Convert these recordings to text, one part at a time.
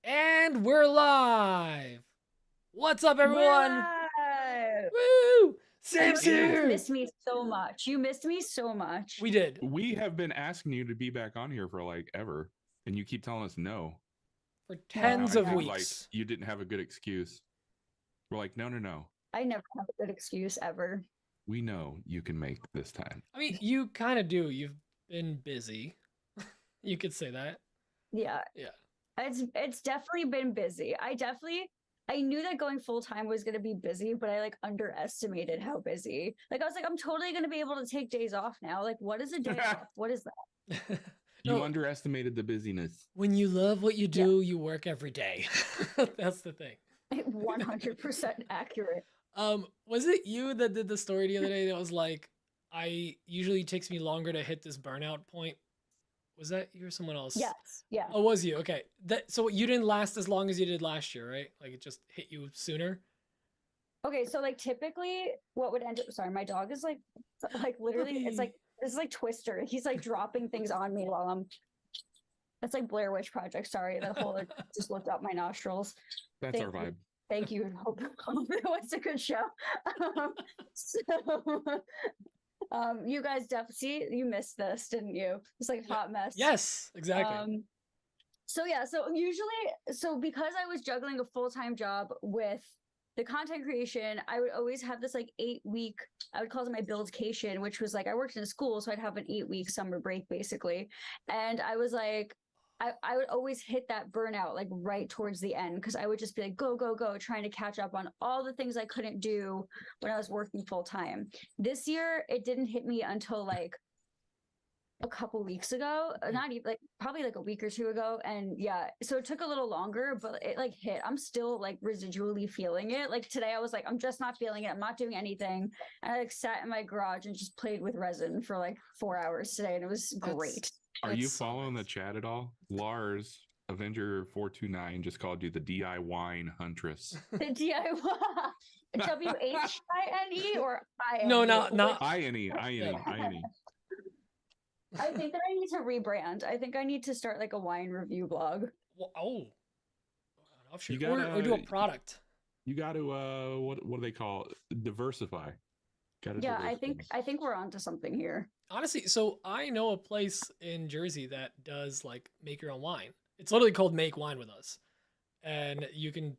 And we're live. What's up, We're everyone? live. Woo! Sam's You guys here. missed me so much. You missed me so much. We did We have been asking you to be back on here for like ever, and you keep telling us no. for No, tens I of no. feel like weeks. you didn't have a good excuse. We're like, no. I never have a good excuse ever. We know you can make this time. I mean, you kind of do. You've been busy. You could say that. Yeah, Yeah. it's definitely been busy. I knew that going full time was gonna be busy, but I like underestimated how busy. Like I was like, I'm totally gonna be able to take days off now. Like, what is a day off? What is that? You No, underestimated the busyness. when you love what you Yeah. do, you work every day. That's the thing. 100% accurate. Was it you that did the story the other day that was like, I usually takes me longer to hit this burnout point? Was that you or someone else? Yes, yeah. Oh, was you? Okay. So you didn't last as long as you did last year, right? Like it just hit you sooner. Okay, so like typically what would end up, sorry, my dog is like literally it's like Puppy. this is like Twister. He's like dropping things on me while I'm that's like Blair Witch Project. Sorry, that whole like, just looked up my nostrils. That's Thank our vibe. Thank you. Hope it was a good show. So you guys definitely see you missed this, didn't you? It's like hot mess. Yes, exactly. So yeah, so because I was juggling a full-time job with the content creation, I would always have this like 8 week, I would call it my buildcation, which was like I worked in a school, so I'd have an 8 week summer break basically. And I was like, I would always hit that burnout like right towards the end because I would just be like, go, go, go, trying to catch up on all the things I couldn't do when I was working full time. This year, it didn't hit me until like a couple weeks ago, not even like probably like a week or two ago. And yeah, so it took a little longer, but it like hit. I'm still like residually feeling it. Like today, I was like, I'm just not feeling it. I'm not doing anything. And I like sat in my garage and just played with resin for like 4 hours today, and it was great. Are you That's so following the nice. chat at all? Lars Avenger 429 just called you the DIY wine huntress. The DIY. WHINE or INE? No, not. INE. I think that I need to rebrand. I think I need to start like a wine review blog. Well, oh, offshoot. You Or do a gotta- product. You got to what do they call it? Diversify. Gotta Yeah, diversify. I think we're onto something here. Honestly, so I know a place in Jersey that does like make your own wine. It's literally called Make Wine with Us, and you can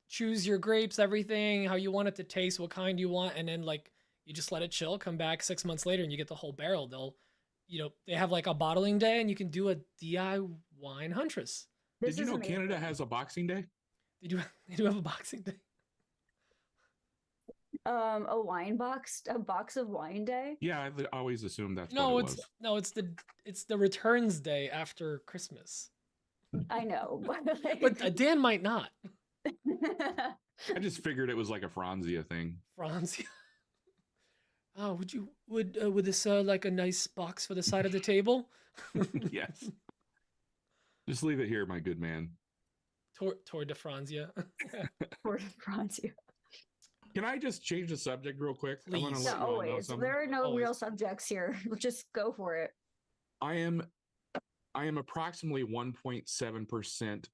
choose your grapes, everything, how you want it to taste, what kind you want, and then like you just let it chill. Come back 6 months later, and you get the whole barrel. They have like a bottling day, and you can do a DIY wine huntress. Did you know Canada has a Boxing Day? They do. They do have a boxing day. A box of wine day. Yeah, I always assumed that's No, what it it's was. no, it's the returns day after Christmas. I know, But Dan might not. I just figured it was like a Franzia thing. Franz. Oh, would this like a nice box for the side of the table? Yes. Just leave it here, my good man. Tour de Franzia. For Franzia. Can I just change the subject real quick? I want to Please. let No, you all know always. something. There are no Always. real subjects here. Just go for it. I am approximately 1.7%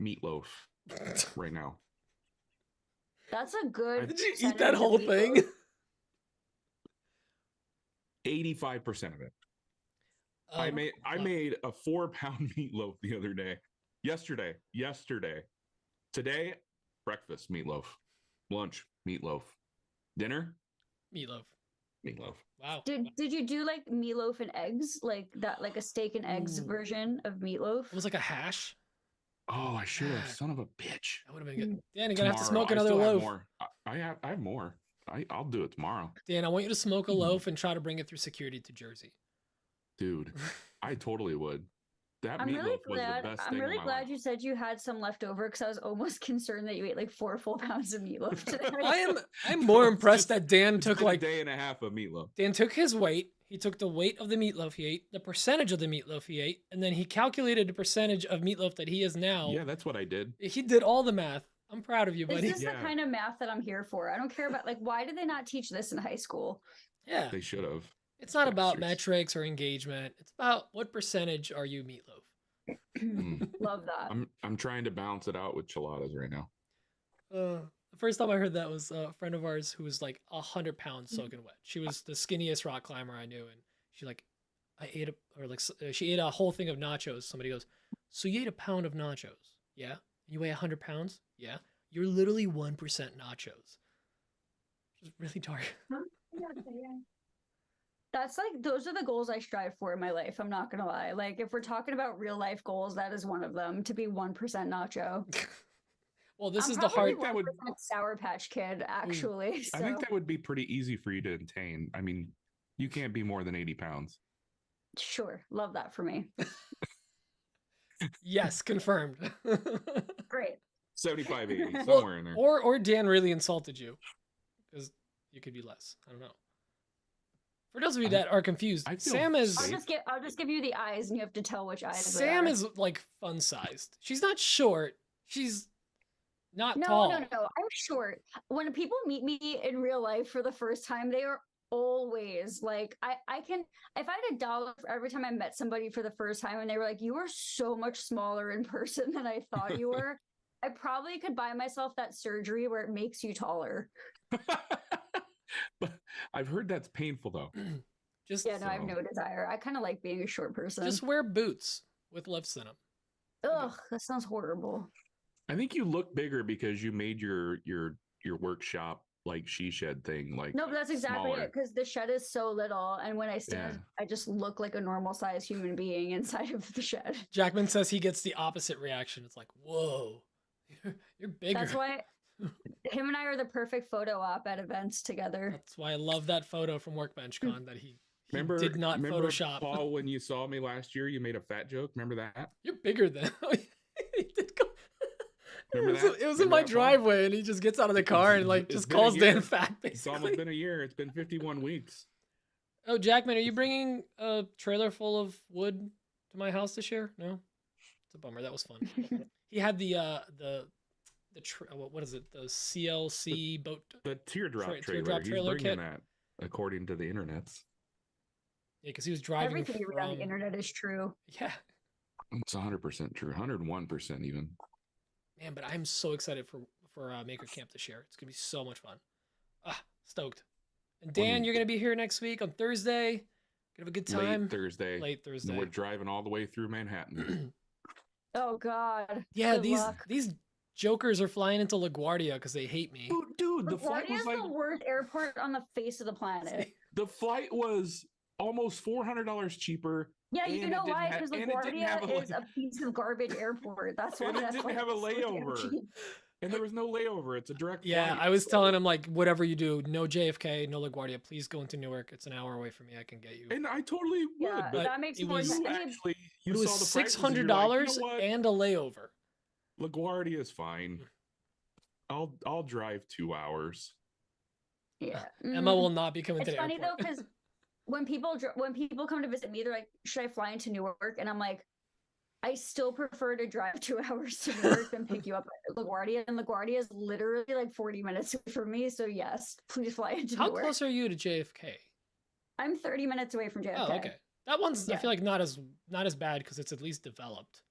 meatloaf right now. That's a good. Did you eat percentage that of whole meatloaf. thing? 85% of it. I wow. made a 4-pound meatloaf the other day. Yesterday. Today, breakfast meatloaf. Lunch meatloaf. Dinner Meatloaf. meatloaf. Wow. Did you do like meatloaf and eggs, like that, like a steak and eggs Ooh. version of meatloaf? It was like a hash. Oh, I should have. God. Son of a bitch. That would have been good. Dan, you're gonna have to Tomorrow. smoke I another still have loaf. more. I have more. I'll do it tomorrow. Dan, I want you to smoke a loaf and try to bring it through security to Jersey. Dude, I totally would. That I'm really meatloaf was the glad. best I'm thing really in my glad life. you said you had some left over because I was almost concerned that you ate like 4 full pounds of meatloaf today. I'm more impressed Just- that Dan It's took been a like day and a half of meatloaf. Dan took his weight. He took the weight of the meatloaf he ate, the percentage of the meatloaf he ate, and then he calculated the percentage of meatloaf that he is now. Yeah, that's what I did. He did all the math. I'm proud of you, buddy. This is Yeah. the kind of math that I'm here for. I don't care about like why did they not teach this in high school? Yeah. They should have. It's not about Bastards. metrics or engagement. It's about what percentage are you meatloaf. Love that. I'm trying to balance it out with chiladas right now. The first time I heard that was a friend of ours who was like 100 pounds soaking wet. She was the skinniest rock climber I knew, and she like, she ate a whole thing of nachos. Somebody goes, "So you ate a pound of nachos? Yeah. And you weigh 100 pounds? Yeah. You're literally 1% nachos." Just really dark. That's like, those are the goals I strive for in my life. I'm not gonna lie. Like, if we're talking about real life goals, that is one of them, to be 1% nacho. Well, this I'm is the probably hard. that would- 1% Sour Patch Kid, actually. I think so- that would be pretty easy for you to attain. I mean, you can't be more than 80 pounds. Sure, love that for me. Yes, confirmed. Great. 75, 80, Well, somewhere in there. or Dan really insulted you, because you could be less. I don't know. For those of you that are confused, I feel Sam is safe. I'll just give you the eyes, and you have to tell which eyes. they Sam are. is like fun sized. She's not short. She's not No, tall. no, no. I'm short. When people meet me in real life for the first time, they are always like, I can, if I had $1 for every time I met somebody for the first time and they were like, "You are so much smaller in person than I thought you were," I probably could buy myself that surgery where it makes you taller. But I've heard that's painful though. Just Yeah, no, I have So- no desire. I kind of like being a short person. just wear boots with lifts in them. Ugh, that sounds horrible. I think you look bigger because you made your workshop like she shed thing like No, but that's exactly smaller. it, because the shed is so little, and when I stand, Yeah. I just look like a normal sized human being inside of the shed. Jackman says he gets the opposite reaction. It's like, whoa, you're bigger. That's why him and I are the perfect photo op at events together. That's why I love that photo from Workbench Con that he Remember, did not remember, Photoshop. Paul, when you saw me last year, you made a fat joke. Remember that? You're bigger than. He did go- Remember it was, that? it was in Remember my that, Paul? driveway, and he just gets out of the car and like It's just been a calls Dan year. fat. It's almost Basically. been a year. It's been 51 weeks. Oh, Jackman, are you bringing a trailer full of wood to my house this year? No, it's a bummer. That was fun. He had what is it? The CLC boat. The teardrop Tra- trailer. teardrop He's trailer bringing kit. that, according to the internets. Yeah, because he was driving Everything you read on from. the internet is true. Yeah, It's 100% true. 101% even. man, but I'm so excited for Maker Camp this year. It's gonna be so much fun. Stoked. And Dan, When- you're gonna be here next week on Thursday. Gonna have a good time. Late Thursday. Late And Thursday. we're driving all the way through Manhattan. Oh God. Yeah, Good luck. these jokers are flying into LaGuardia because they hate me. Dude, the flight LaGuardia was is like the worst airport on the face of the planet. the flight was almost $400 cheaper. Yeah, you and know it didn't why? ha- Because and it didn't have LaGuardia is a a piece of garbage airport. That's why And it that didn't flight have a is so damn layover. cheap. And there was no layover. It's a direct Yeah, flight. I was telling him like, whatever you do, no JFK, no LaGuardia. Please go into Newark. It's an hour away from me. I can get you. And I totally would. Yeah, but that makes it more was- sense. you I mean, actually you It saw was the prices and you're $600 like, you know what? and a layover. LaGuardia is fine. I'll drive 2 hours. yeah. Emma will not be coming It's to the funny airport. though, because when people come to visit me, they're like, "Should I fly into Newark?" And I'm like, I still prefer to drive 2 hours to Newark than pick you up at LaGuardia. And LaGuardia is literally like 40 minutes from me. So yes, please fly into How Newark. close are you to JFK? I'm 30 minutes away from JFK. Oh, okay. That one's I Yeah. feel like not as bad because it's at least developed.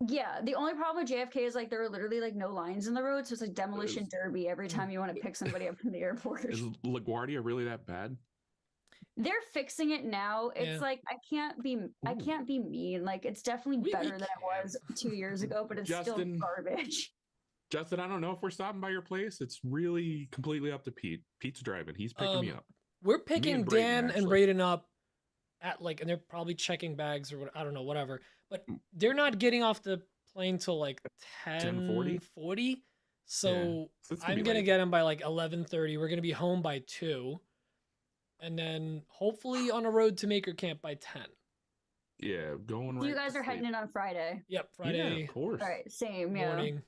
Yeah, the only problem with JFK is like there are literally like no lines in the road, so it's like demolition Is- derby every time you want to pick somebody up from the airport. Is LaGuardia really that bad? They're fixing it now. It's Yeah. like I can't be mean. Like it's definitely We better than it can. was 2 years ago, but it's Justin, still garbage. Justin, I don't know if we're stopping by your place. It's really completely up to Pete. Pete's driving. He's picking me up. We're picking Braden, Dan and actually. Braden up at like, and they're probably checking bags or what, I don't know, whatever. But they're not getting off the plane till like 10:40? 10:40. So So it's I'm be gonna late. get them by like 11:30. We're gonna be home by 2, and then hopefully on a road to Maker Camp by 10. Yeah, going right. So you guys to are heading sleep. in on Friday. Yep, Yeah, Friday of course. All right, same. Yeah. morning.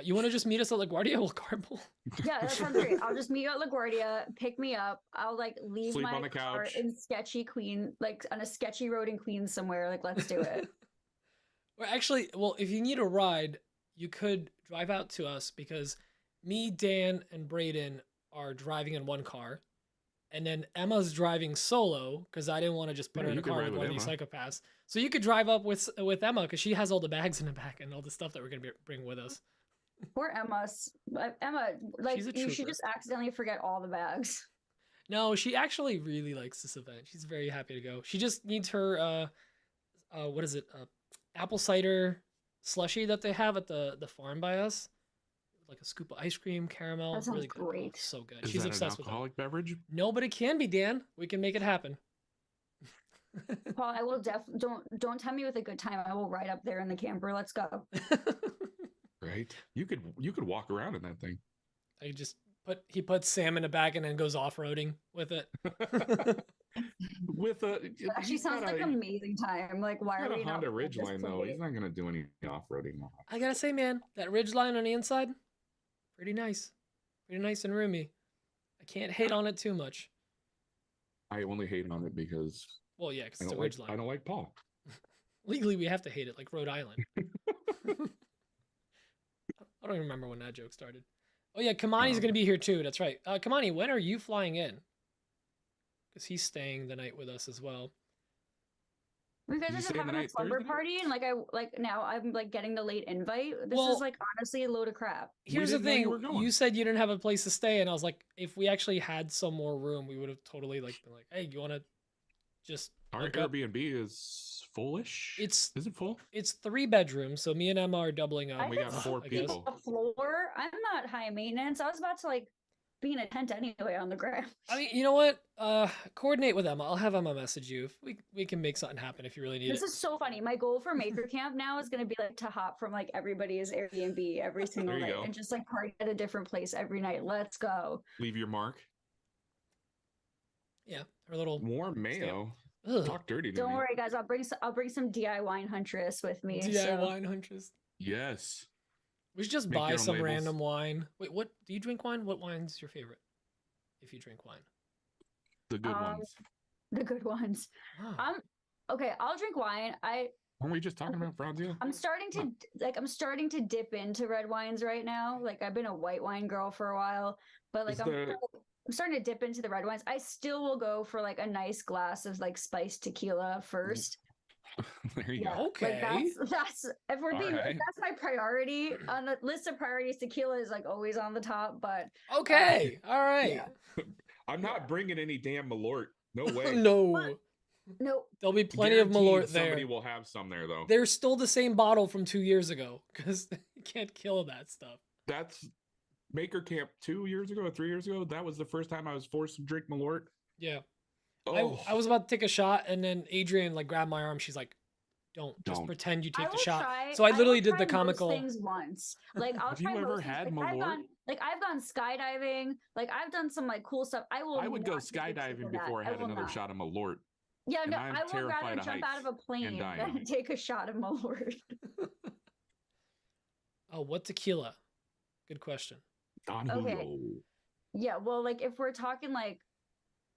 You want to just meet us at LaGuardia? We'll carpool. Yeah, that sounds great. I'll just meet you at LaGuardia, pick me up. I'll like leave Sleep my on the car couch. in sketchy Queen, like on a sketchy road in Queens somewhere. Like, let's do it. Well, actually, if you need a ride, you could drive out to us because me, Dan, and Braden are driving in one car, and then Emma's driving solo because I didn't want to just put Yeah, her in you a could car ride with with one of these Emma. psychopaths. So you could drive up with Emma because she has all the bags in the back and all the stuff that we're gonna bring with us. Poor Emma. Emma, like She's a you should trooper. just accidentally forget all the bags. No, she actually really likes this event. She's very happy to go. She just needs her what is it? Apple cider slushy that they have at the farm by us. Like a scoop of ice cream, caramel, That sounds really good. Oh, great. so good. Is She's that an obsessed with it. alcoholic beverage? No, but it can be, Dan. We can make it happen. Paul, I will don't tell me with a good time. I will ride up there in the camper. Let's go. Right. You could walk around in that thing. I just he puts Sam in the back and then goes off roading with it. With a That actually sounds like an amazing time. Like, why are got we a not Honda at this Ridgeline though. point? He's not gonna do any off-roading. I gotta say, man, that ridge line on the inside, pretty nice and roomy. I can't hate on it too much. I only hate on it because Well, yeah, because I it's a don't like ridge line. I don't like Paul. Legally, we have to hate it, like Rhode Island. I don't even remember when that joke started. Oh yeah, Kamani's gonna be here too. That's right. Kamani, when are you flying in? Because he's staying the night with us as well. You guys You are just staying the having a night slumber Thursday? party, and now I'm like getting the late invite. This Well, is like honestly a load of crap. Here's the didn't know you thing. were going. You said you didn't have a place to stay, and I was like, if we actually had some more room, we would have totally like been like, hey, you want to just Our hook up? Airbnb is fullish. It's Is it full? 3 bedrooms, so me and Emma are doubling up. I we got think 4 I guess. people. The floor. I'm not high maintenance. I was about to like be in a tent anyway on the ground. I mean, you know what? Coordinate with Emma. I'll have Emma message you. If we can make something happen if you really need This it. is so funny. My goal for Maker Camp now is going to be like to hop from like everybody's Airbnb every single There you night go. and just like party at a different place every night. Let's go. Leave your mark. Yeah, her little. Warm mayo. Ugh, Talk dirty to Don't me. worry, guys. I'll bring some DIY wine huntress with me. DIY so- wine huntress. Yes. We should just Make buy your own some labels. random wine. Wait, what? Do you drink wine? What wine's your favorite? If you drink wine. The good Um, ones. The good ones. Oh. Okay. I'll drink wine. Weren't we just talking about Franzia? I'm starting to dip into red wines right now. Like I've been a white wine girl for a while, but like Is I'm there- starting to dip into the red wines. I still will go for like a nice glass of like spiced tequila first. There you Yeah. go. Okay. Like that's if we're being Alright. that's my priority on the list of priorities. Tequila is like always on the top, but Okay. All right. I'm not bringing any damn Malort. No way. No. no. There'll be plenty of Guaranteed Malort Somebody there. will have some there though. They're still the same bottle from 2 years ago because you can't kill that stuff. That's Maker Camp 2 years ago or 3 years ago. That was the first time I was forced to drink Malort. Yeah. Oh, I was about to take a shot, and then Adrian like grabbed my arm. She's like, "Don't just Don't. pretend you I take the will shot." try- So I will literally did try the most comical. things once. Like I'll Have you try ever most things. had Like, Malort? I've gone skydiving. Like I've done some like cool stuff. I will. I would go not take a sip skydiving of that. before I had will another not. shot of Malort. Yeah, and no, I'm I would rather terrified of jump out of a heights plane dying. than take a shot of Malort. Oh, what tequila? Good question. Don Okay. Julio. Yeah, well, like if we're talking like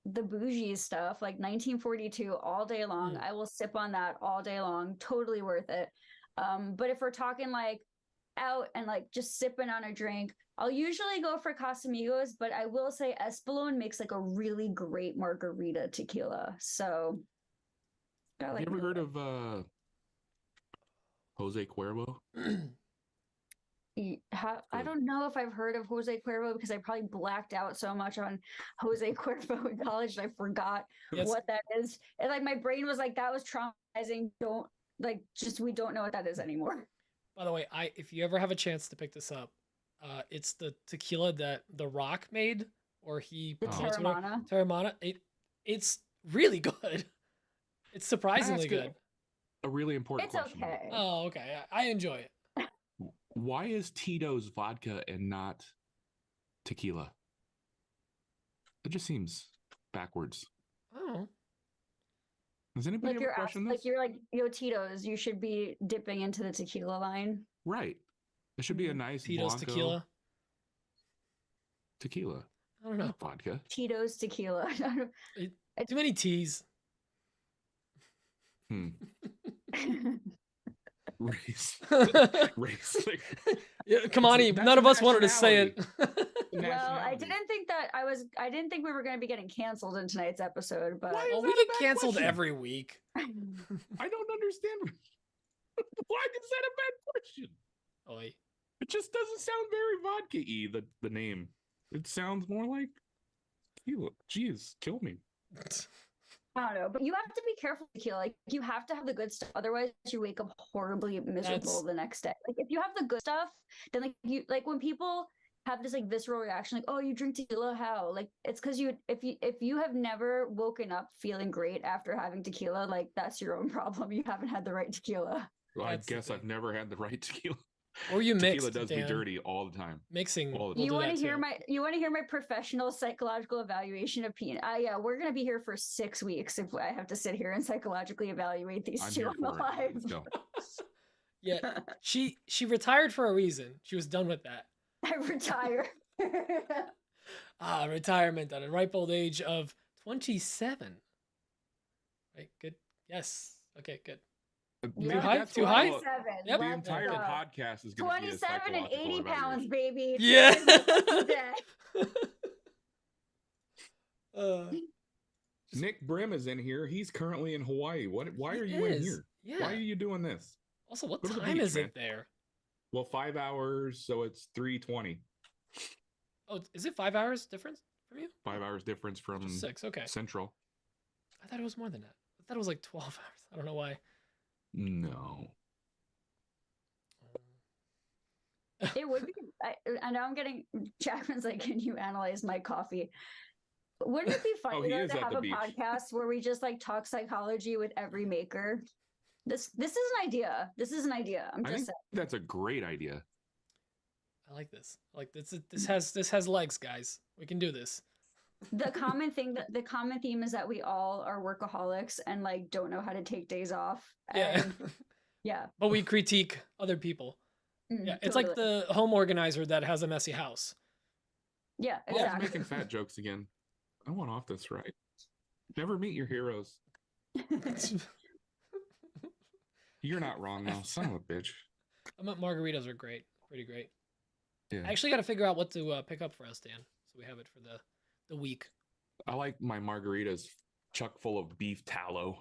the bougie stuff, like 1942 all day long, Mm. I will sip on that all day long. Totally worth it. But if we're talking like out and like just sipping on a drink, I'll usually go for Casamigos, but I will say Espolón makes like a really great margarita tequila. So, Have you ever heard of Jose Cuervo? I don't know if I've heard of Jose Cuervo because I probably blacked out so much on Jose Cuervo in college that I forgot Yes. what that is. And like my brain was like, that was traumatizing. We don't know what that is anymore. By the way, if you ever have a chance to pick this up, it's the tequila that The Rock made, or he The promotes whatever. Terramana. Terramana. It's really good. It's surprisingly Ask good. a really important It's question. okay. Oh, okay. I enjoy it. Why is Tito's vodka and not tequila? It just seems backwards. Oh, Has anybody Like ever questioned this? you're like, yo, Tito's, you should be dipping into the tequila line. Right. It should be a Mhm. nice Tito's Blanco tequila. Tequila, I don't know. not vodka. Tito's tequila. Too many T's. Hmm. Race. Yeah, Race. come on, That's none a of us wanted to say it. nationality. Well, I nationality. didn't think we were going to be getting canceled in tonight's episode, but Why Well, is we that a get bad canceled question? every week. I don't understand. Why is that a bad question? Oi. It just doesn't sound very vodka-y, the name. It sounds more like tequila. Jeez, kill me. I don't know. But you have to be careful, tequila. Like you have to have the good stuff, otherwise you wake up horribly miserable the next day. Like if you have the good stuff, then like when people have this like visceral reaction, like, oh, you drink tequila, how? Like it's because if you have never woken up feeling great after having tequila, like that's your own problem. You haven't had the right tequila. Well, I That's the guess thing. I've never had the right tequila. Or you Tequila mixed, does me Dan. dirty all the time. Mixing. All the We'll You do want that to hear too. my professional psychological evaluation of peanut? Yeah, we're gonna be here for 6 weeks if I have to sit here and psychologically evaluate these I'm two here on the for it. live. Let's go. Yeah, she retired for a reason. She was done with that. I retire. Retirement at a ripe old age of 27. Right, good. Yes. Okay, good. Maybe Yeah, high? that's Too what high? I'll- 27. Yep. The Let's entire go. podcast is going to be a 27 and 80 psychological pounds, evaluation. baby. Yeah. Today. Nick Brim is in here. He's currently in Hawaii. Why He are you in is. here? Yeah. Why are you doing this? Also, what Go to the time beach, is man. it there? Well, 5 hours, so it's 3:20. Oh, is it 5 hours difference from you? 5 hours difference from Just 6. Okay. Central. I thought it was more than that. I thought it was like 12 hours. I don't know why. No. It would be. I know I'm getting. Jackman's like, can you analyze my coffee? Wouldn't it be funny he though, is to at have the a beach. podcast where we just like talk psychology with every maker? This is an idea. This is an idea. I'm I just think saying. that's a great idea. I like this. Like this has legs, guys. We can do this. The common theme is that we all are workaholics and like don't know how to take days off. Yeah. And, yeah. But we critique other people. Yeah, it's like totally. the home organizer that has a messy house. Yeah, Oh, he's exactly. making fat jokes again. I went off this right. Never meet your heroes. You're not wrong now, son of a bitch. Margaritas are great. Pretty great. Yeah. I actually got to figure out what to pick up for us, Dan. So we have it for the week. I like my margaritas chuck full of beef tallow.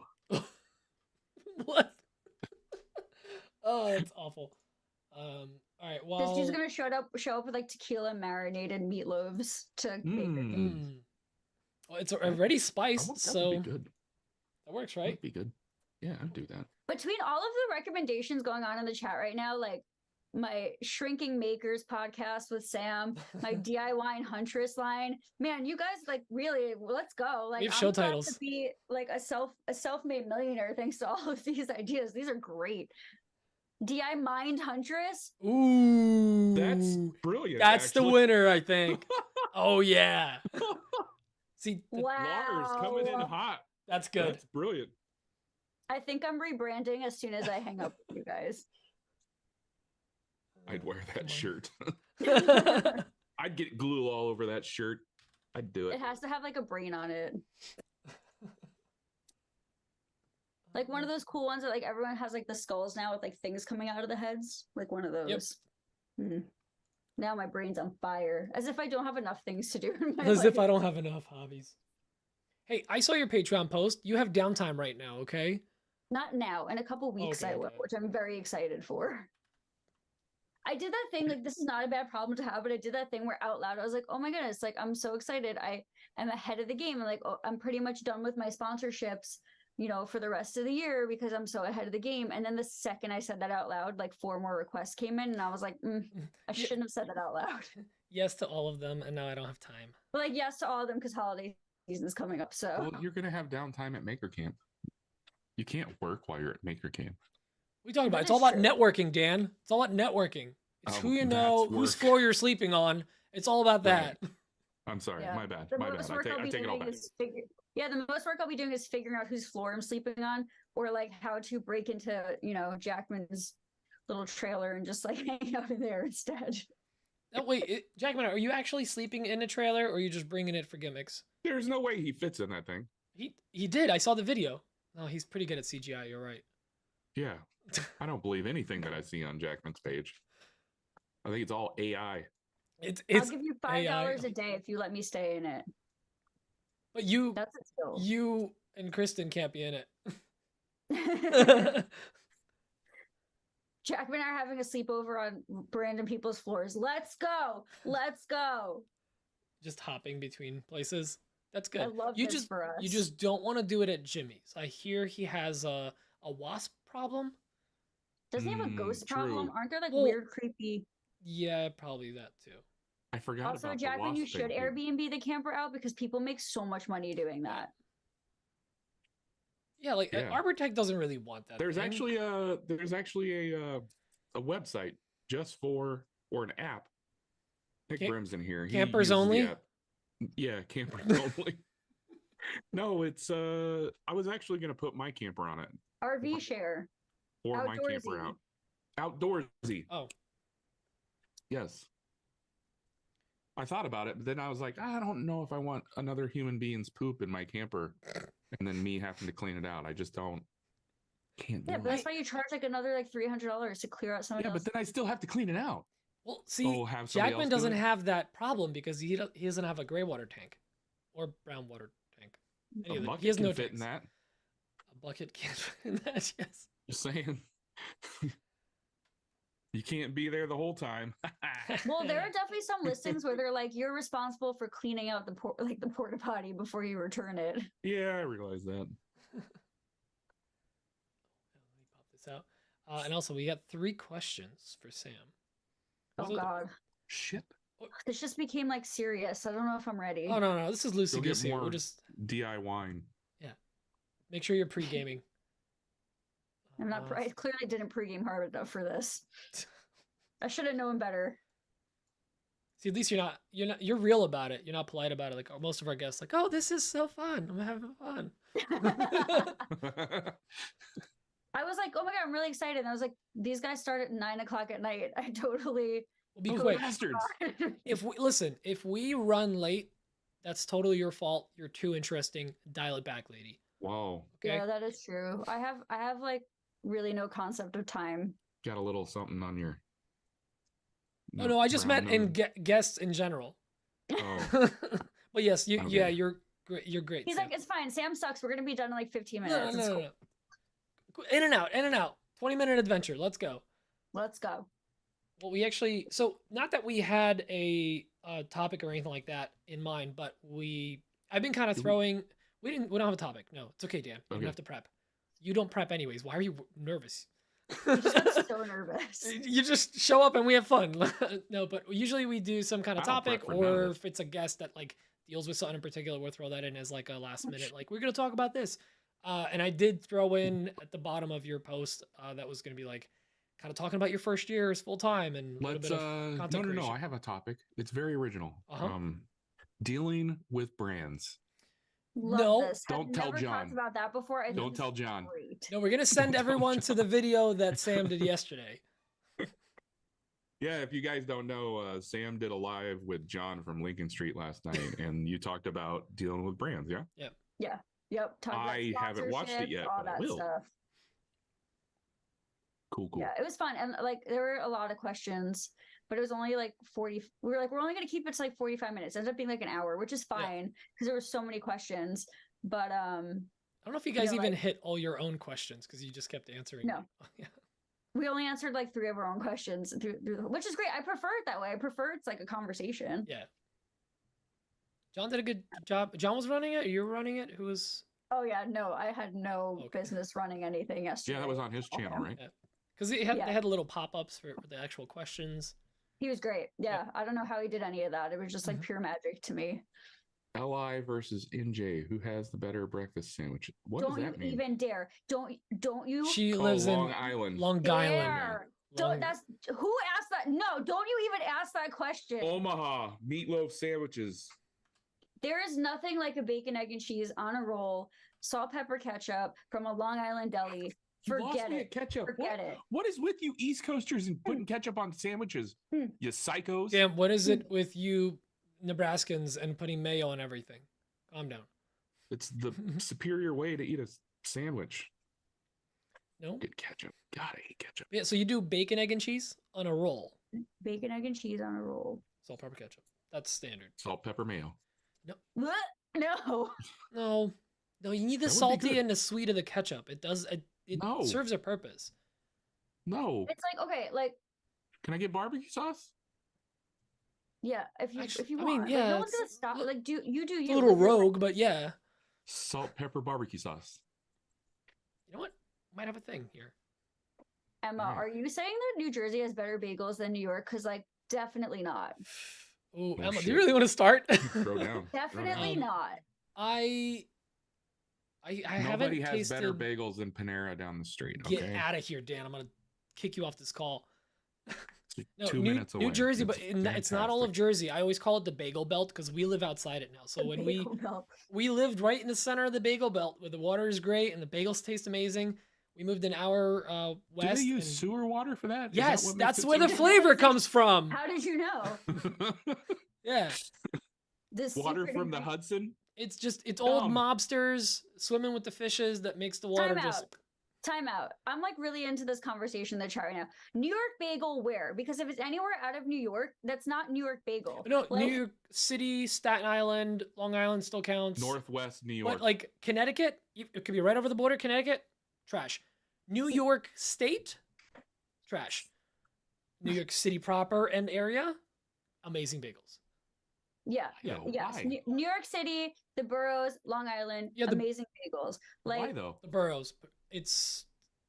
What? Oh, that's awful. All right. Well, This dude's gonna show up with like tequila marinated meatloaves to bake it. Well, it's already That spiced, would so be good. that works, That'd right? be good. Yeah, I'd do that. Between all of the recommendations going on in the chat right now, like my Shrinking Makers podcast with Sam, my DIY and Huntress line, man, you guys like really let's go. Like We have show I'm about titles. to be like a self-made millionaire thanks to all of these ideas. These are great. DI Mind Huntress. Ooh, That's brilliant. that's the actually. winner, I think. Oh yeah. See, Laura's coming in Wow. hot. that's good. That's brilliant. I think I'm rebranding as soon as I hang up with you guys. I'd wear that Come shirt. on. I'd get glue all over that shirt. I'd do it. It has to have like a brain on it. Like one of those cool ones that like everyone has like the skulls now with like things coming out of the heads. Like one of those. Mhm. Now my brain's on fire. As if I don't have enough things to do in my As life. if I don't have enough hobbies. Hey, I saw your Patreon post. You have downtime right now, okay? Not now. In a couple weeks Okay, I will, okay. which I'm very excited for. I did that thing, like this is not a bad problem to have, but I did that thing where out loud I was like, oh my goodness, like I'm so excited. I am ahead of the game. And like, oh, I'm pretty much done with my sponsorships, you know, for the rest of the year because I'm so ahead of the game. And then the second I said that out loud, like 4 more requests came in and I was like, I Yeah. shouldn't have said that out loud. Yes to all of them, and now I don't have time. But like, yes to all of them because holiday season is coming up. So Well, you're gonna have downtime at Maker Camp. You can't work while you're at Maker Camp. We talking about? That It's all is about true. networking, Dan. It's all about networking. It's Oh, who you that's know, whose work. floor you're sleeping on. It's all about Right. that. I'm sorry. Yeah. My bad. the My most bad. work I'll I be take it all doing back. is the most work I'll be doing is figuring out whose floor I'm sleeping on, or like how to break into, you know, Jackman's little trailer and just like hang out in there instead. Oh, wait, Jackman, are you actually sleeping in a trailer, or are you just bringing it for gimmicks? There's no way he fits in that thing. He did. I saw the video. No, he's pretty good at CGI. You're right. Yeah. I don't believe anything that I see on Jackman's page. I think it's all AI. It's I'll give you $5 AI. a day if you let me stay in it. But you That's a skill. you and Kristen can't be in it. Jackman and I are having a sleepover on random people's floors. Let's go. Let's go. Just hopping between places. That's I good. love You this just for us. you just don't want to do it at Jimmy's. I hear he has a wasp problem. Doesn't he have a ghost True. problem? Aren't there like Well, weird, creepy? Yeah, probably that too. I forgot Also, about Jackman, the you wasp should thing, too. Airbnb the camper out because people make so much money doing that. Yeah, like Yeah. Arbor Tech doesn't really want that. There's thing. actually a website just for, or an app. Nick Brim's in here. He campers uses the only? app. Yeah, campers only. No, it's I was actually gonna put my camper on it. RV share. Or my camper Outdoorsy. out. Outdoorsy. Oh, Yes. I thought about it, but then I was like, I don't know if I want another human being's poop in my camper and then me having to clean it out. I just can't do Yeah, it. but that's why you charge like another like $300 to clear out somebody Yeah, but else. then I still have to clean it out. well, see, have somebody Jackman else do doesn't it? have that problem because he doesn't have a gray water tank or brown water tank. A Any of the- bucket he has can no fit in tanks. that. A bucket can't fit in that. Yes. Just saying. You can't be there the whole time. Well, there are definitely some listings where they're like, you're responsible for cleaning out the porta potty before you return it. Yeah, I realize that. Let me pop this out. And also, we got 3 questions for Sam. Oh God, Shit. this just became like serious. I don't know if I'm ready. Oh no, this is loosey Go get goosey. We're more just DIY. make sure you're pre-gaming. I'm not. I clearly didn't pregame hard enough for this. I should have known better. See, at least you're real about it. You're not polite about it. Like most of our guests, like, oh, this is so fun. I'm having fun. I was like, oh my God, I'm really excited. And I was like, these guys start at 9:00 at night. I totally. Well, be Those quick. bastards. If we run late, that's totally your fault. You're too interesting. Dial it back, lady. Whoa. Okay. Yeah, that is true. I have like really no concept of time. Got a little something on your. Oh no, I just brown meant in nose. guests in general. Oh. But yes, Okay. yeah, you're great. You're great. He's Sam. like, it's fine. Sam sucks. We're gonna be done in like 15 no, minutes. no, It's no, cool. no. In and out. 20-minute adventure. Let's go. Let's go. Well, we actually, so not that we had a topic or anything like that in mind, but I've been kind of throwing. We don't have a topic. No, it's okay, Dan. You don't Okay. have to prep. You don't prep anyways. Why are you nervous? I just got so nervous. You just show up and we have fun. No, but usually we do some kind of I don't prep topic, for none of or this. if it's a guest that like deals with something in particular, we'll throw that in as like a last minute. Like we're gonna talk about this, and I did throw in at the bottom of your post that was gonna be like kind of talking about your first years full time and a little Let's bit of content no. creation. I have a topic. It's very original. Uh-huh. Dealing with brands. Love No, this. I've don't tell never John. talked about that before. I think Don't this tell is John. Great. No, we're gonna send Don't tell everyone to the John. video that Sam did yesterday. Yeah, if you guys don't know, Sam did a live with John from Lincoln Street last night, and you talked about dealing with brands. Yeah. Yep. Talk about I haven't watched it sponsorships, yet, all but I that will. stuff. Cool. Yeah, it was fun. And like there were a lot of questions, but it was only like 40. We were like, we're only gonna keep it to like 45 minutes. It ended up being like an hour, which is fine because there were so many questions. But I don't know if you guys know, even like- hit all your own questions because you just kept answering. No. Yeah. we only answered like 3 of our own questions which is great. I prefer it that way. I prefer it's like a conversation. Yeah. John did a good job. John was running it. You were running it. Who was? Oh yeah, no, I had no Okay. business running anything yesterday. Yeah, that was on his channel, right? Because they Yeah. had little pop-ups for the actual questions. He was great. Yeah, I don't know how he did any of that. It was just like Mhm. pure magic to me. LI versus NJ. Who has the better breakfast sandwich? What Don't does you that mean? even dare. Don't you She Oh, lives Long in Island. Long dare. Island. Don't that's who asked that? No, don't you even ask that question. Omaha meatloaf sandwiches. There is nothing like a bacon, egg, and cheese on a roll, salt, pepper, ketchup from a Long Island deli. You lost Forget me it. at ketchup. Forget What? it. What is with you East Coasters and putting ketchup on sandwiches? Hmm. You psychos. Damn, what is it with you Nebraskans and putting mayo on everything? Calm down. It's the superior way to eat a sandwich. No? Get ketchup. God, I hate ketchup. Yeah, so you do bacon, egg, and cheese on a roll. Bacon, egg, and cheese on a roll. Salt, pepper, ketchup. That's standard. Salt, pepper, mayo. What? No. No, you need the That would be salty good. and the sweet of the ketchup. It does. It No. serves a purpose. No. It's like, okay, like, Can I get barbecue sauce? yeah, Actually, if you I want. mean, Like, yeah, no one's it's gonna stop. li- Like, do you It's a little live your life. rogue, but yeah. Salt, pepper, barbecue sauce. You know what? Might have a thing here. Emma, Alright. are you saying that New Jersey has better bagels than New York? Because, like, definitely not. Oh, Oh, Emma, do shit. you really want to start? Throw down. Definitely Um, not. I haven't Nobody has tasted. better bagels than Panera down the street. Get Okay. out of here, Dan. I'm gonna kick you off this call. It's No, 2 New, minutes away. New Jersey, but it's not all of fantastic. Jersey. I always call it the Bagel Belt because we live outside it now. So when Bagel belt. we lived right in the center of the Bagel Belt, where the water is great and the bagels taste amazing. We moved an hour Do west. they use and- sewer water for that? Is that Yes, what makes that's it where the sewer? flavor comes from. How did you know? Yeah, This Water secret from the ingredient- Hudson? it's old Dumb. mobsters swimming with the fishes that makes the water Time just. out. Time out. I'm like really into this conversation in the chat right now. New York bagel where? Because if it's anywhere out of New York, that's not New York bagel. No, Like, New York City, Staten Island, Long Island still counts. Northwest New York. But like Connecticut, it could be right over the border. Connecticut, trash. New York State, trash. New York City proper and area, amazing bagels. yeah. Yeah, Yes. why? New York City, the boroughs, Long Island, Yeah, amazing bagels. Why Like though? The boroughs, it's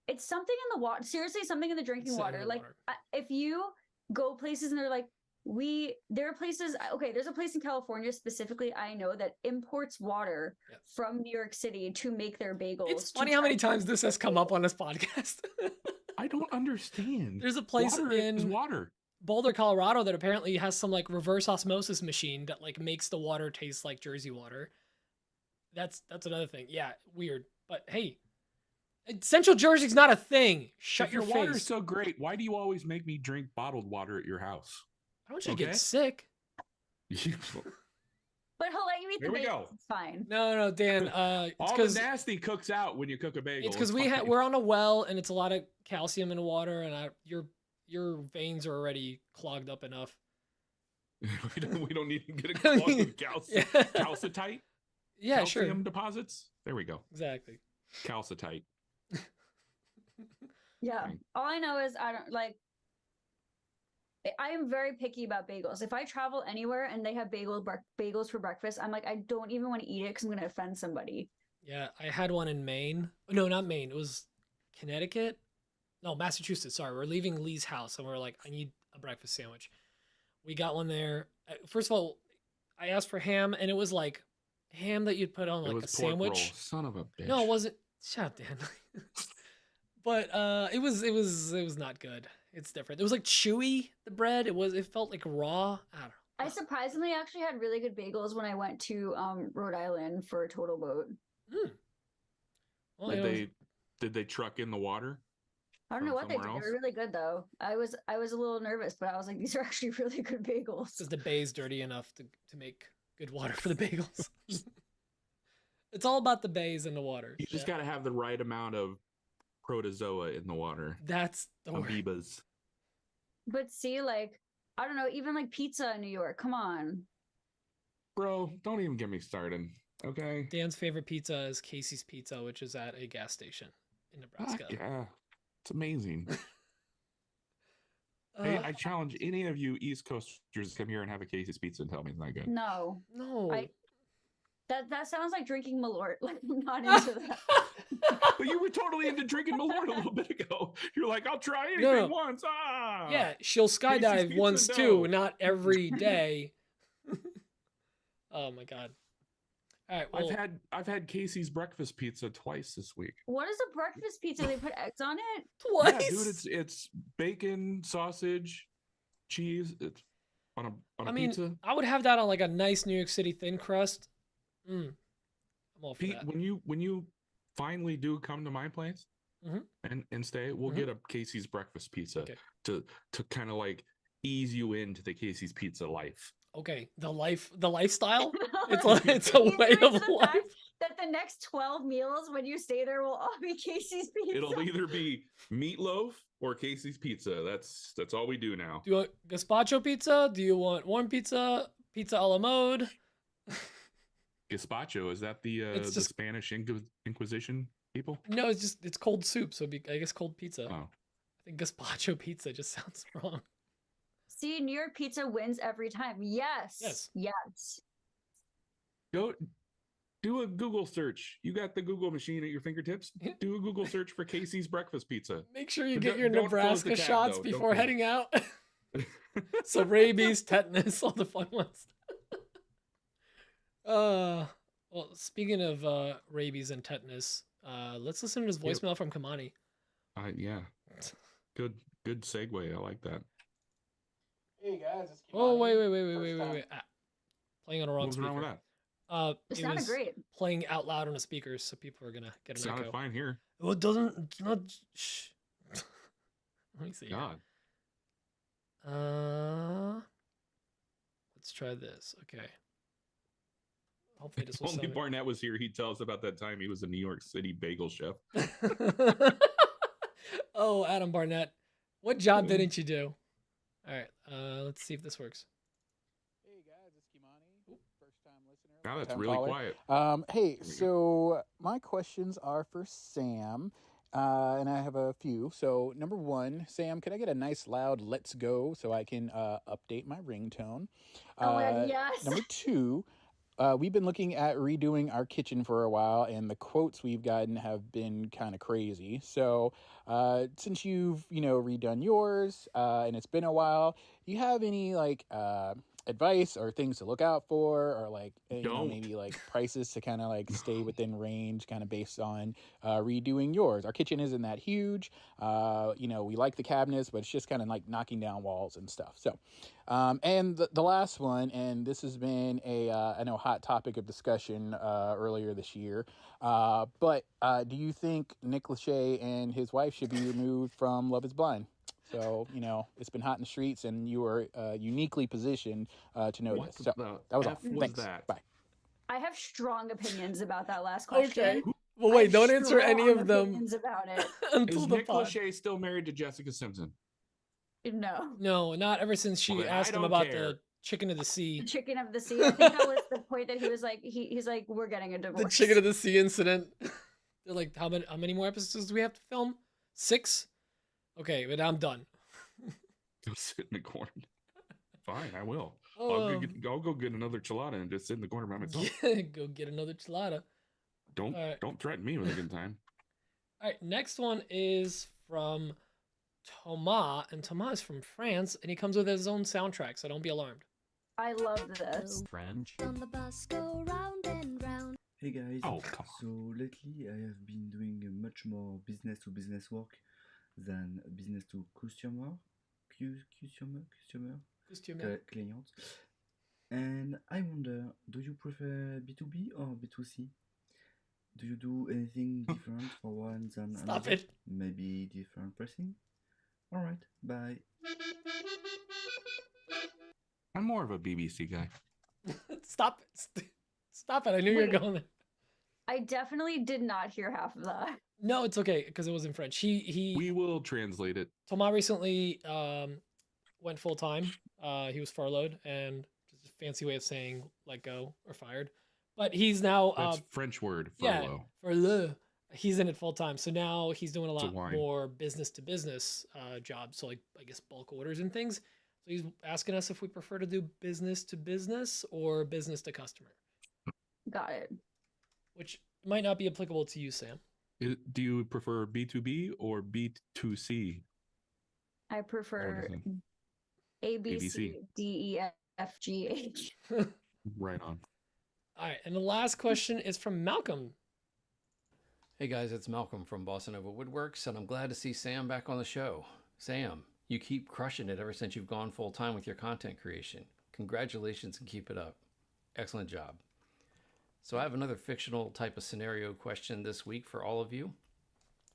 it's something in the water. Seriously, something in the drinking It's in water. the Like water. if you go places and they're like, there are places. Okay, there's a place in California specifically I know that imports water Yeah. from New York City to make their bagels. it's to funny how many try to times this make has come up on this podcast. I don't understand. There's a place Water is in water. Boulder, Colorado that apparently has some like reverse osmosis machine that like makes the water taste like Jersey water. That's another thing. Yeah, weird. But hey, Central Jersey's not a thing. Shut If your your water's face. so great, why do you always make me drink bottled water at your house? I don't want you to okay. get sick. But he'll let you eat Here the we bagels. go. It's fine. No, Dan. It's All the because nasty cooks out when you cook a bagel. it's because fine. we're on a well and it's a lot of calcium in water and your veins are already clogged up enough. we don't need to get a I clogged mean, with yeah. calcitite. Yeah, Calcium sure. deposits. There we go. Exactly. Calcitite. Yeah. Fine. All I know is I don't like. I am very picky about bagels. If I travel anywhere and they have bagels for breakfast, I'm like, I don't even want to eat it because I'm going to offend somebody. Yeah, I had one in Maine. No, not Maine. It was Connecticut. No, Massachusetts. Sorry, we're leaving Lee's house and we're like, I need a breakfast sandwich. We got one there. First of all, I asked for ham, and it was like ham that you'd put on It like was a pork sandwich. roll. Son of a bitch. No, it wasn't. Shut up, Dan. But it was not good. It's different. It was like chewy. The bread. It felt like raw. I don't know. I surprisingly actually had really good bagels when I went to Rhode Island for a total boat. Well, Did they truck in the water? I don't From know what they did. somewhere They were really good though. I was a little nervous, but I was like, these are actually really good bagels. because the bay's dirty enough to make good water for the bagels. It's all about the bays and the water. You just Yeah. got to have the right amount of protozoa in the water. That's the word. Amoebas. But see, like, I don't know, even like pizza in New York. Come on. Bro, don't even get me started. Okay. Dan's favorite pizza is Casey's Pizza, which is at a gas station in Nebraska. Yeah. It's amazing. Hey, I challenge any of you East Coasters to come here and have a Casey's pizza and tell me it's not good. No. No. That sounds like drinking Malort. Like, I'm not into that. But you were totally into drinking Malort a little bit ago. You're like, I'll try anything No. once. Ah. Yeah, she'll skydive Pizza, once too, no. not every day. Oh my god. All right, well, I've had Casey's breakfast pizza twice this week. What is a breakfast pizza? They put eggs on it? twice. Yeah, dude, it's bacon, sausage, cheese. It's on a I mean, pizza. I would have that on like a nice New York City thin crust. I'm all for Pete, that. when you finally do come to my place Mhm. and stay, we'll Mhm. get a Casey's breakfast pizza Okay. to kind of like ease you into the Casey's pizza life. Okay, the lifestyle. It's a He's way doing of the fact life. That the next 12 meals when you stay there will all be Casey's pizza. It'll either be meatloaf or Casey's pizza. That's all we do now. Do you want gazpacho pizza? Do you want warm pizza? Pizza a la mode? Gazpacho, is that the It's the just- Spanish Inquisition people? No, it's cold soup, so it'd be, I guess, cold pizza. Oh. I think gazpacho pizza just sounds wrong. See, New York pizza wins every time. Yes. Yes. Yes. Go do a Google search. You got the Google machine at your fingertips. Do a Google search for Casey's breakfast pizza. Make sure you But get your don't close the Nebraska tab, shots though. Don't before close it. heading out. So rabies, tetanus, all the fun ones. Well, speaking of rabies and tetanus, let's listen to this voicemail from Kamani. Yeah. Good segue. I like that. Hey guys, it's Oh, Kimani. wait. First time. Ah, playing on a wrong What was speaker. wrong with that? It It sounded was great. playing out loud on the speakers, so people are gonna get an Sounded echo. fine here. Well, it doesn't. It's not. Shh. Let me see. here. God. Let's try this. Okay. Hopefully this If will only sound. Barnett was here, he'd tell us about that time he was a New York City bagel chef. Oh, Adam Barnett, what job didn't you do? All right. Let's see if this works. Hey guys, it's Kimani. First time listener. Now that's Time really caller. quiet. Hey, we go. so my questions are for Sam, and I have a few. So number one, Sam, could I get a nice loud "Let's go" so I can update my ringtone? Oh my God, yes. Number two, we've been looking at redoing our kitchen for a while, and the quotes we've gotten have been kind of crazy. So since you've redone yours, and it's been a while, do you have any advice or things to look out for, or Don't. maybe prices to kind of stay within range, kind of based on redoing yours? Our kitchen isn't that huge. We like the cabinets, but it's just kind of knocking down walls and stuff. So and the last one, and this has been I know, hot topic of discussion earlier this year, but do you think Nick Lachey and his wife should be removed from Love is Blind? So, it's been hot in the streets, and you are uniquely positioned to know What this. So the that was all. F was Thanks. that? Bye. I have strong opinions about that last question. Okay. Well, I wait. have Don't answer any strong of them opinions about it. until Is the Nick pod. Lachey still married to Jessica Simpson? No. No, not ever since she Well, then asked I him don't about care. the chicken of the sea. The chicken of the sea. I think that was the point that he was like, he's like, we're getting a divorce. The chicken of the sea incident. They're like, how many more episodes do we have to film? 6? Okay, but I'm done. Go sit in the corner. Fine, I will. Oh, I'll go get another chilada and just sit in the corner by myself. yeah, go get another chilada. Don't Alright. don't threaten me with a good time. All right, next one is from Thomas, and Thomas is from France, and he comes with his own soundtrack, so don't be alarmed. I love this. French. On the bus go round and round. Hey guys. Oh, come on. So lately I have been doing much more business to business work than business to customer. Client. And I wonder, do you prefer B2B or B2C? Do you do anything different for one than Stop another? it. Maybe different pricing? Alright, bye. I'm more of a BBC guy. Stop it. Stop it. I knew you Wait. were going there. I definitely did not hear half of that. No, it's okay, because it was in French. We will translate it. Thomas recently went full time. He was furloughed, and just a fancy way of saying let go or fired. But he's now That's French word, yeah, furlough. furlough. He's in it full time, so now he's doing a It's a lot wine. more business to business jobs. So like I guess bulk orders and things. So he's asking us if we prefer to do business to business or business to customer, Got it. which might not be applicable to you, Sam. Do you prefer B2B or B2C? I prefer A, B, C, ABC. D, E, F, G, H. Right on. All right, and the last question is from Malcolm. Hey guys, it's Malcolm from Bossa Nova Woodworks, and I'm glad to see Sam back on the show. Sam, you keep crushing it ever since you've gone full time with your content creation. Congratulations and keep it up. Excellent job. So I have another fictional type of scenario question this week for all of you.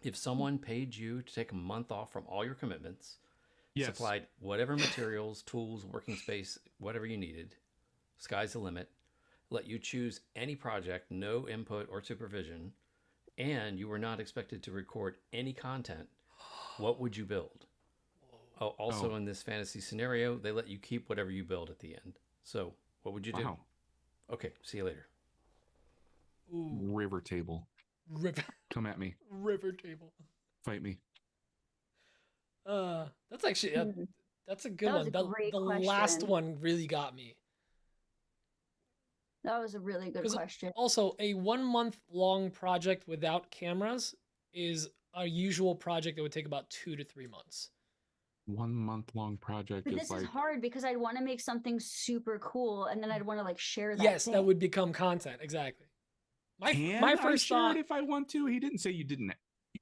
If someone paid you to take a month off from all your commitments, Yes. supplied whatever materials, tools, working space, whatever you needed, sky's the limit, let you choose any project, no input or supervision, and you were not expected to record any content, what would you build? Oh, also, Oh. in this fantasy scenario, they let you keep whatever you build at the end. So, what would you do? Wow. Okay, see you later. Ooh, River table. river, Come at me. river table. Fight me. That's actually Hmm. that's a good That was one. a The great last question. one really got me. That was a really good 'Cause question. Also, a 1 month long project without cameras is a usual project that would take about 2 to 3 months. 1 month long project But is this like is hard because I'd want to make something super cool and then I'd want to like share that Yes, thing. that would become content. Exactly. My I first share thought. it if I want to. He didn't say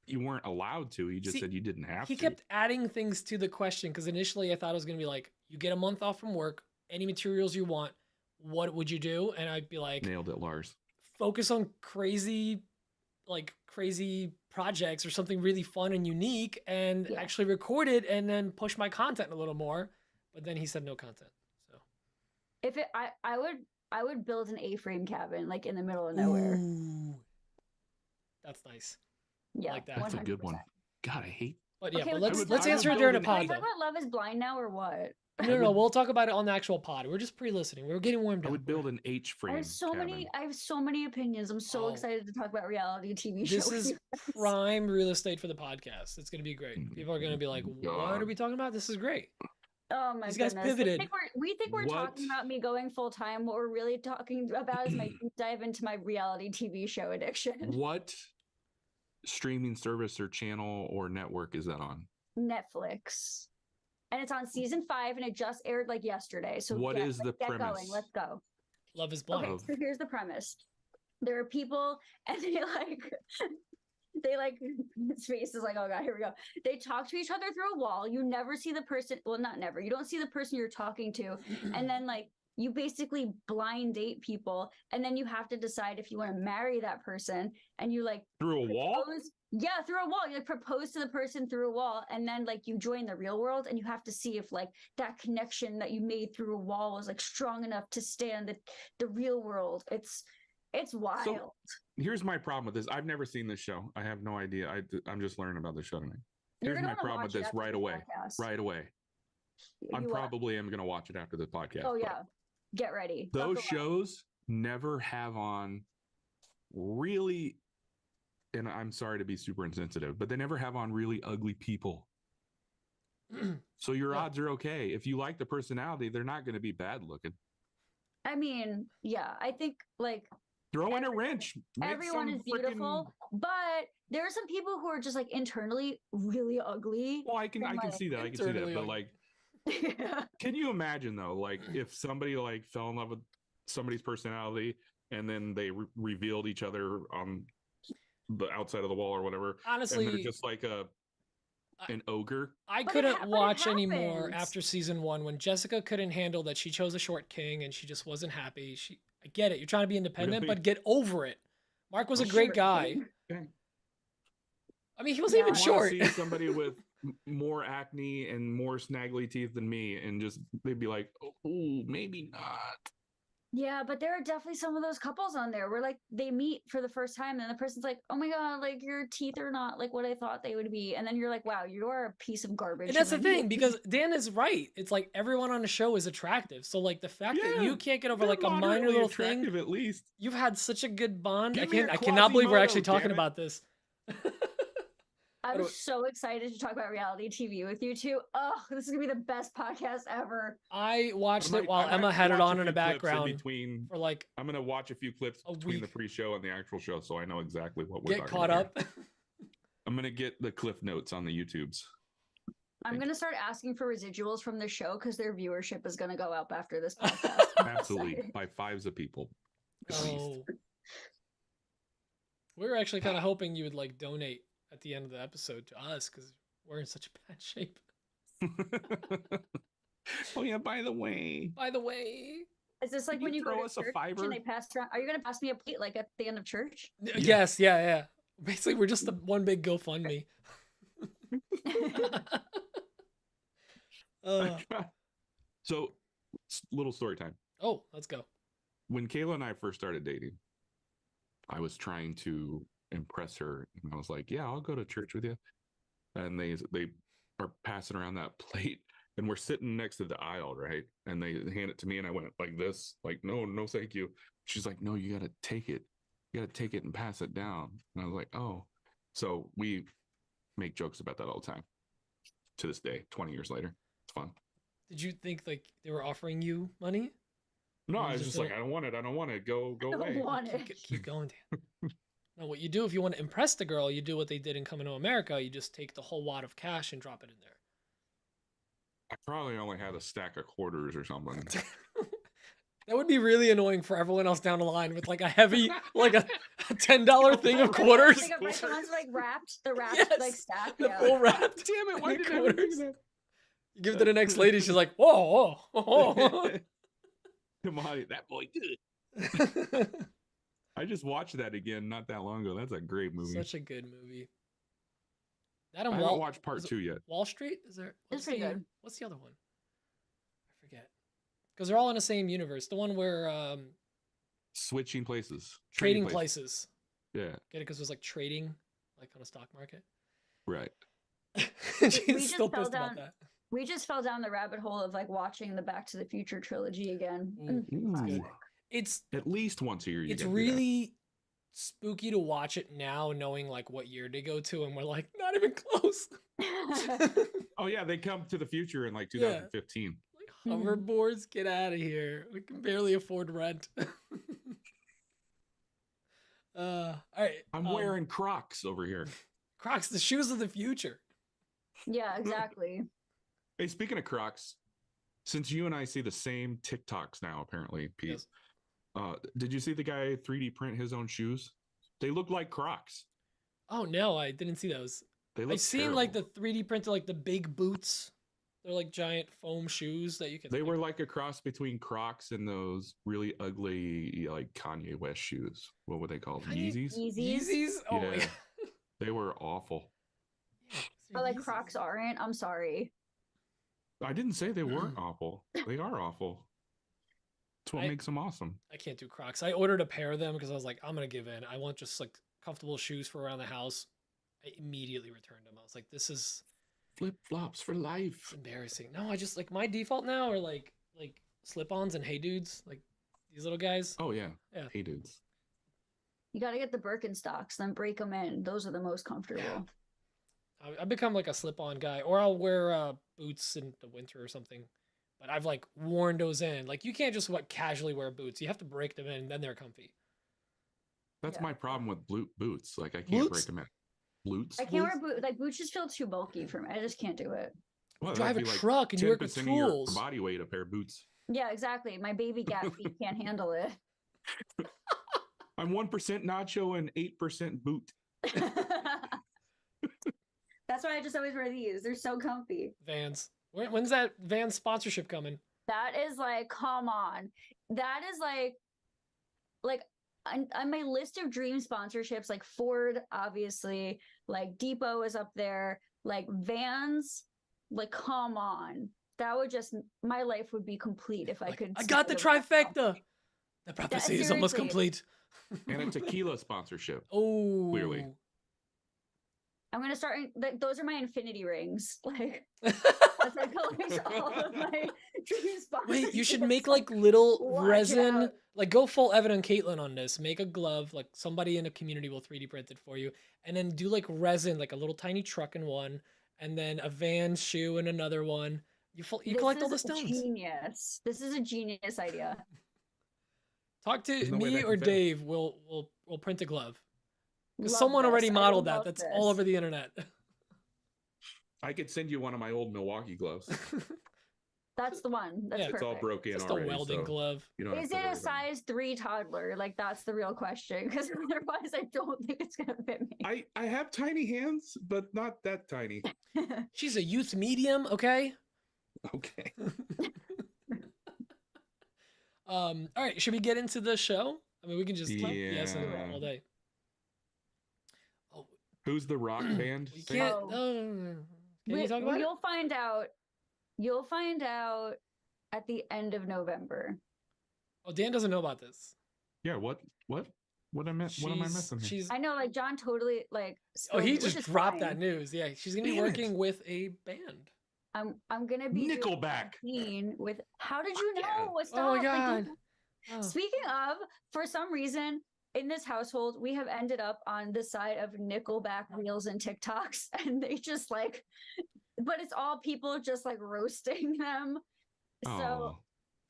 you weren't allowed to. He just See, said you didn't have He to. kept adding things to the question because initially I thought it was gonna be like, you get a month off from work, any materials you want, what would you do? And I'd be like, Nailed it, Lars. focus on crazy projects or something really fun and unique and Yeah. actually record it and then push my content a little more. But then he said no content. So If it, I would build an A-frame cabin like in the middle of nowhere. Ooh. That's nice. Yeah, like that. That's a good 100%. one. God, I hate. But yeah, Okay, but but let's this let's is- answer I it would during a build Are pod we though. talking about Love Is Blind now or what? No, we'll talk about it on the actual pod. We're just pre-listening. We're getting warmed I up. would build an H-frame. I have so many opinions. I'm so Oh. excited to talk about reality TV This shows. is prime real estate for the podcast. It's gonna be great. People are gonna be like, "What are God. we talking about? This is great." Oh my These guys goodness. pivoted. We think we're What? talking about me going full time. What we're really talking about is my deep dive into my reality TV show addiction. What streaming service or channel or network is that on? Netflix. And it's on season 5 and it just aired like yesterday. So What is the get premise? going. Let's go. Love is blind. Okay, so here's the premise. There are people and they like his face is like, oh god, here we go. They talk to each other through a wall. You never see the person, well, not never. You don't see the person you're talking to. And then like you basically blind date people, and then you have to decide if you want to marry that person, and you like Through a wall? through a wall. You like propose to the person through a wall, and then like you join the real world, and you have to see if like that connection that you made through a wall was like strong enough to stand the real world. It's wild. So here's my problem with this. I've never seen this show. I have no idea. I'm just learning about this show tonight. You're Here's gonna my wanna problem watch with it this after right the away. podcast. Right away. I'm You, probably am going to watch it after the podcast. oh but yeah, get ready. Those Buckle up. shows never have on really, and I'm sorry to be super insensitive, but they never have on really ugly people. So your Yeah. odds are okay. If you like the personality, they're not going to be bad looking. I mean, yeah, I think like Throw in a wrench. Make everyone some is beautiful, but there are some people who are just like internally really ugly. Well, I can like, see that. I can see that. internally But ugly. like, Yeah. can you imagine though, like if somebody like fell in love with somebody's personality and then they revealed each other on the outside of the wall or whatever, and Honestly, they're just like an ogre. I But it couldn't but it watch anymore happens. after season 1 when Jessica couldn't handle that she chose a short king and she just wasn't happy. I get it. You're trying to be independent, Really? but get over it. Mark was a Well, great Short guy. king. Okay. I mean, he wasn't Yeah. even I short. want to see somebody with more acne and more snaggly teeth than me, and just they'd be like, "Oh, maybe not." Yeah, but there are definitely some of those couples on there where like they meet for the first time and the person's like, oh my god, like your teeth are not like what I thought they would be. And then you're like, wow, you are a piece of garbage. And that's the human thing, being. because Dan is right. It's like everyone on the show is attractive. So like the fact that Yeah, you can't get over They're like a minor moderately little thing, attractive at least. you've had such a good bond. Give me your I cannot believe we're actually Quasimodo, talking damn it. about this. I'm But- so excited to talk about reality TV with you two. Oh, this is gonna be the best podcast ever. I watched I it while might Emma had it watch on a in the few clips background between. for like I'm gonna watch a few clips a between the week. pre-show and the actual show, so I know exactly what we're get talking caught about up. here. I'm gonna get the cliff notes on the YouTubes. I'm Thank gonna start asking for residuals from the show because their viewership is gonna go up after this podcast. Absolutely, by fives of people. At least. Oh. We were actually kind of hoping you would like donate at the end of the episode to us because we're in such bad shape. Oh yeah, by the way, By the way, Is this like Can when you you go throw to us a church fiver? and they pass around? Are you gonna pass me a plate like at the end of church? yes, yeah. Basically, we're just one big GoFundMe. Uh, so little story time. oh, let's go. when Kayla and I first started dating, I was trying to impress her, and I was like, "Yeah, I'll go to church with you." And they are passing around that plate, and we're sitting next to the aisle, right? And they hand it to me, and I went like this, like, "No, no, thank you." She's like, "No, you got to take it. You got to take it and pass it down." And I was like, "Oh." So we make jokes about that all the time. To this day, 20 years later, it's fun. Did you think like they were offering you money? No, You I was just just like, don't- "I don't want it. I don't want it. Go I don't away." want it. Keep going, Dan. Now, what you do if you want to impress the girl, you do what they did in Coming to America. You just take the whole wad of cash and drop it in there. I probably only had a stack of quarters or something. That would be really annoying for everyone else down the line with like a heavy, like a $10 thing of quarters. Like, right, the ones like wrapped, the wrapped Yes, like stack. the Yeah. full wrapped. Damn it! Why did I quarters. think of that? You give it to the next lady, she's like, whoa, whoa. Molly, that boy good. I just watched that again not that long ago. That's a great movie. Such a good movie. That I and haven't watched part is it 2 yet. Wall Street? Is there? It's pretty good. What's the other one? I forget. Because they're all in the same universe. The one where Switching places. trading places. Yeah, Get it? Because it was like trading, like on a stock market. right. She's just still fell pissed down- about that. We just fell down the rabbit hole of like watching the Back to the Future trilogy again. And It's good. Ooh. It's At least once a year. it's gotta do that. really spooky to watch it now, knowing like what year they go to, and we're like not even close. Oh yeah, they come to the future in like Yeah. 2015. Like hoverboards, get out of here. We can barely afford rent. All right. I'm wearing Crocs over here. Crocs, the shoes of the future. yeah, exactly. Hey, speaking of Crocs, since you and I see the same TikToks now, apparently, Pete, Yes. Did you see the guy 3D print his own shoes? They look like Crocs. Oh no, I didn't see those. They look I've seen like the terrible. 3D printed like the big boots. They're like giant foam shoes that you can. They were like a cross between Crocs and those really ugly like Kanye West shoes. What would they call them? Kanye- Yeezys? Yeezys. Oh my Yeah. god. They were awful. Yeah, But like Yeezys. Crocs aren't. I'm sorry. I didn't say they weren't awful. They are awful. That's what I- makes them awesome. I can't do Crocs. I ordered a pair of them because I was like, I'm gonna give in. I want just like comfortable shoes for around the house. I immediately returned them. I was like, this is Flip flops for life. embarrassing. No, I just like my default now are like slip-ons and hey dudes, like these little guys. Oh yeah. Yeah. Hey dudes. You got to get the Birkenstocks, then break them in. Those are the most comfortable. I've become like a slip-on guy, or I'll wear boots in the winter or something. But I've like worn those in. Like you can't just casually wear boots. You have to break them in, then they're comfy. That's Yeah. my problem with boots. Like I can't Boots? break them in. Boots? I can't wear boots. Like boots just feel too bulky for me. I just can't do it. Well, Drive a that'd be like truck and you work with 10% of your tools. body weight, a pair of boots. Yeah, exactly. My baby gap feet can't handle it. I'm 1% nacho and 8% boot. That's why I just always wear these. They're so comfy. Vans. When's that Vans sponsorship coming? That is like, come on. That is like on my list of dream sponsorships, like Ford, obviously, like Depot is up there, like Vans, like come on. That would just my life would be complete if I Like, could. I got the support that. trifecta. The prophecy is almost seriously. complete. And a tequila sponsorship. Oh, Clearly. I'm gonna start. Like, those are my infinity rings. Like that's like collects all of my dream sponsorships. Wait, you should make like little Watch resin. out. Like go full Evan and Caitlin on this. Make a glove. Like somebody in a community will 3D print it for you, and then do like resin, like a little tiny truck in one, and then a Vans shoe in another one. You This collect all the is stones. Genius. This is a genius idea. Talk to There's no way me that or can fail. Dave. We'll print a glove. Because Love someone already this. I modeled that. love That's this. all over the internet. I could send you one of my old Milwaukee gloves. That's the one. That's Yeah. It's perfect. all broken Just already. a welding so glove. you don't have Is to it worry a about size 3 toddler? Like that's the real question. Because otherwise, I don't think it's gonna fit me. I have tiny hands, but not that tiny. She's a youth medium, okay? Okay. All right, should we get into the show? I mean, we can just yes and Yeah. all day. Oh, Who's the rock band? we singer? can't. Oh. No. Can you talk about it? You'll find out. You'll find out at the end of November. Oh, Dan doesn't know about this. Yeah. What am I missing here? She's I know, like John totally like. oh, he spilled it, which just is dropped fine. that news. Yeah, she's gonna be Damn it. working with a band. I'm gonna be doing a Nickelback. campaign with. How did you know? Yeah. Stop. Oh my like, god. Oh. Speaking of, for some reason in this household, we have ended up on the side of Nickelback reels and TikToks, and they just like, but it's all people just like roasting them. So Oh,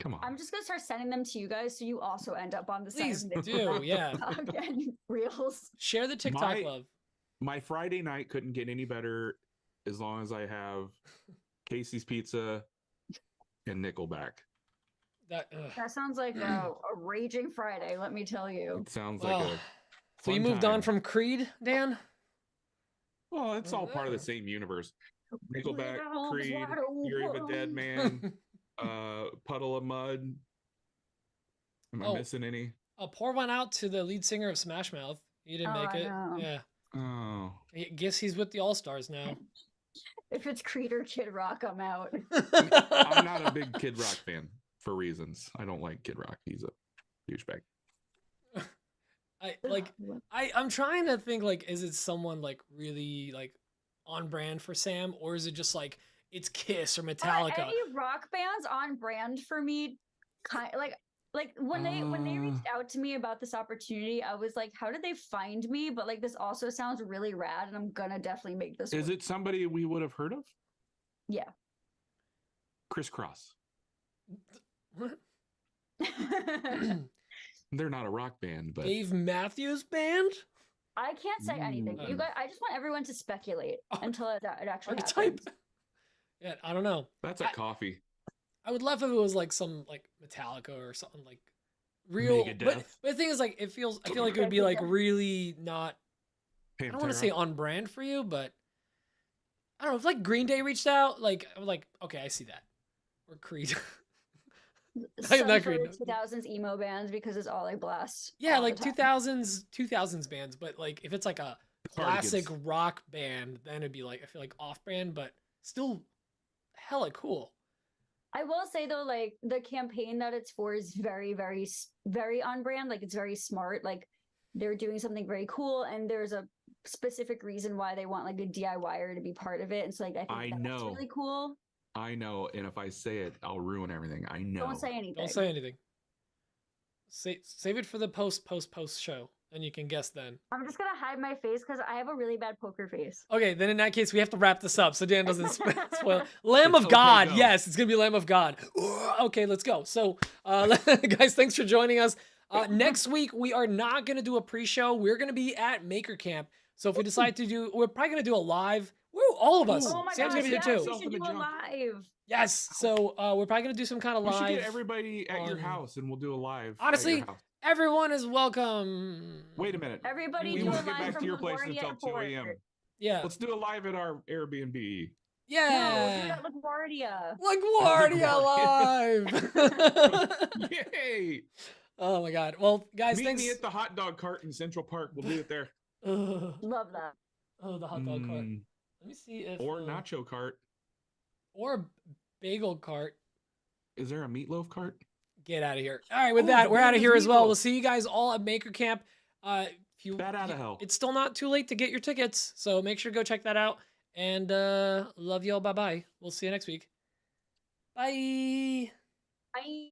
come on. I'm just gonna start sending them to you guys, so you also end up on the Please side of do, Nickelback yeah. TikTok and reels. Share the TikTok My- love. My Friday night couldn't get any better as long as I have Casey's Pizza and Nickelback. That sounds like a raging Friday, let me tell you. It sounds Well, like a. So you fun moved on time. from Creed, Dan? Well, it's all part of the Oh. same universe. Nickelback, Well, Creed, wide open. Fury of a Dead Man, Puddle of Mud. Am I Oh. missing any? I'll pour one out to the lead singer of Smash Mouth. He didn't Oh, make I it. know. Yeah. Oh, I guess he's with the All Stars now. If it's Creed or Kid Rock, I'm out. I'm not a big Kid Rock fan for reasons. I don't like Kid Rock. He's a douchebag. I'm trying to think like, is it someone like really like on brand for Sam, or is it just like it's Kiss or Metallica? Any rock bands on brand for me, kind like when they reached out to me about this opportunity, I was like, how did they find me? But like this also sounds really rad, and I'm gonna definitely make this. Is work. it somebody we would have heard of? Yeah. Crisscross. They're not a rock band, but Dave Matthews Band? I can't say anything. Ooh. You guys, I just want everyone to speculate until it actually Archetype? happens. Yeah, I don't know. that's a coffee. I would love if it was like some like Metallica or something like real. But Megadeth. the thing is, like, I feel like it would be like really not. I don't want to Pantera. say on brand for you, but I don't know. If like Green Day reached out, like I'm like, okay, I see that. Or Creed. Some not sort Creed. of 2000s emo bands because it's all I blast. Yeah, all the like time. 2000s bands, but like if it's like a classic Cardigans. rock band, then it'd be like I feel like off brand, but still hella cool. I will say though, like the campaign that it's for is very, very, very on brand. Like it's very smart. Like they're doing something very cool, and there's a specific reason why they want like a DIYer to be part of it. And so like I think that's really cool. I know, and if I say it, I'll ruin everything. I know. Don't say anything. Don't say anything. Save it for the post show, and you can guess then. I'm just gonna hide my face because I have a really bad poker face. Okay, then in that case, we have to wrap this up so Dan doesn't spoil. Lamb It's of God. okay, go. Yes, it's going to be Lamb of God. Okay, let's go. So, guys, thanks for joining us. Next week, we are not going to do a pre-show. We're going to be at Maker Camp. So if we decide to do, we're probably going to do a live. Woo, all of us. Oh my Sam's gosh, going to be here yes, too. we should do a live. Yes. So we're probably going to do some kind of We live. should get everybody at your on- house, and we'll do a live. Honestly, at your house. Everyone is welcome. Wait a minute. Everybody We do a won't get live back from to your place LaGuardia until 2 Airport. a.m. Yeah. Let's do a live at our Airbnb. Yeah. No, LaGuardia. LaGuardia live. Yay! Oh my God. Well, guys, Meet thanks. me at the hot dog cart in Central Park. We'll do it there. Love that. Oh, the hot dog cart. Mm, Let me see if or nacho cart. or bagel cart. Is there a meatloaf cart? Get out of here. All right, with Oh, that, the we're out of band here is as well. Meatloaf. We'll see you guys all at Maker Camp. If you Bat out of hell. It's still not too late to get your tickets, so make sure to go check that out. And love y'all. Bye bye. We'll see you next week. Bye. Bye.